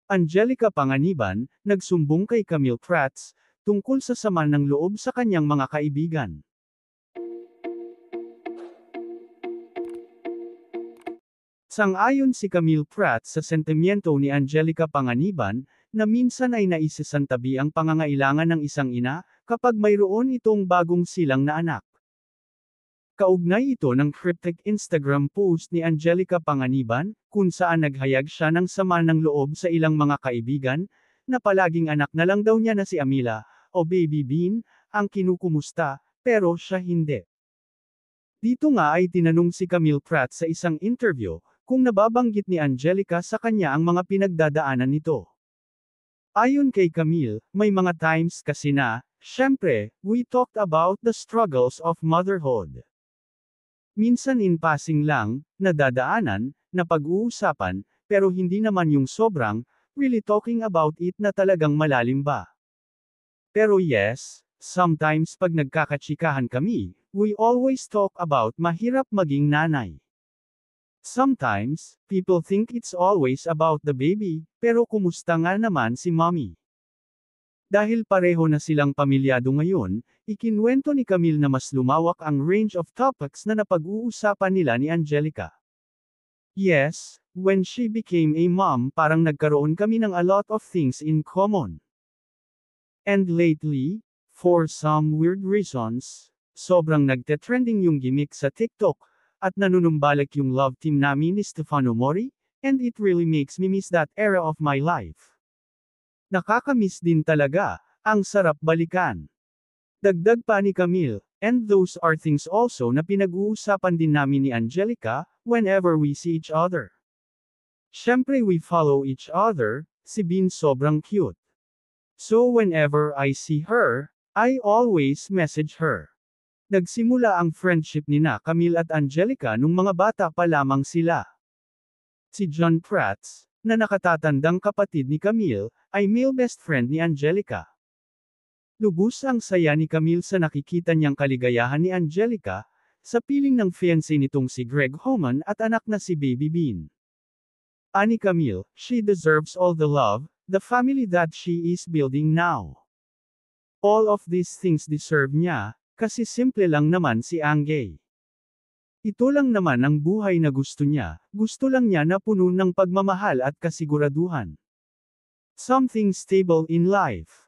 Angelica Panganiban, nagsumbong kay Camille Prats, tungkol sa sama ng loob sa kanyang mga kaibigan. Sang-ayon si Camille Prats sa sentimiento ni Angelica Panganiban, na minsan ay naisasantabi ang pangangailangan ng isang ina, kapag mayroon itong bagong silang na anak. Kaugnay ito ng cryptic Instagram post ni Angelica Panganiban, kung saan naghayag siya ng sama ng loob sa ilang mga kaibigan, na palaging anak na lang daw niya na si Amila, o Baby Bean, ang kinukumusta, pero siya hindi. Dito nga ay tinanong si Camille Prats sa isang interview, kung nababanggit ni Angelica sa kanya ang mga pinagdadaanan nito. Ayon kay Camille, may mga times kasi na, syempre, we talked about the struggles of motherhood. Minsan in passing lang, nadadaanan, na pag-uusapan, pero hindi naman yung sobrang, really talking about it na talagang malalim ba. Pero yes, sometimes pag nagkakatsikahan kami, we always talk about mahirap maging nanay. Sometimes, people think it's always about the baby, pero kumusta nga naman si mommy? Dahil pareho na silang pamilyado ngayon, ikinwento ni Camille na mas lumawak ang range of topics na napag-uusapan nila ni Angelica. Yes, when she became a mom parang nagkaroon kami ng a lot of things in common. And lately, for some weird reasons, sobrang nagte-trending yung gimmick sa TikTok, at nanunumbalik yung love team namin ni Stefano Mori, and it really makes me miss that era of my life. Nakakamiss din talaga, ang sarap balikan. Dagdag pa ni Camille, and those are things also na pinag-uusapan din namin ni Angelica, whenever we see each other. Syempre we follow each other, si Bean sobrang cute. So whenever I see her, I always message her. Nagsimula ang friendship nina Camille at Angelica nung mga bata pa lamang sila. Si John Prats, na nakatatandang kapatid ni Camille, ay male best friend ni Angelica. Lubos ang saya ni Camille sa nakikita niyang kaligayahan ni Angelica, sa piling ng fiancé nitong si Greg Homan at anak na si Baby Bean. Ani Camille, she deserves all the love, the family that she is building now. All of these things deserve niya, kasi simple lang naman si Angay. Ito lang naman ang buhay na gusto niya, gusto lang niya na puno ng pagmamahal at kasiguraduhan. Something stable in life.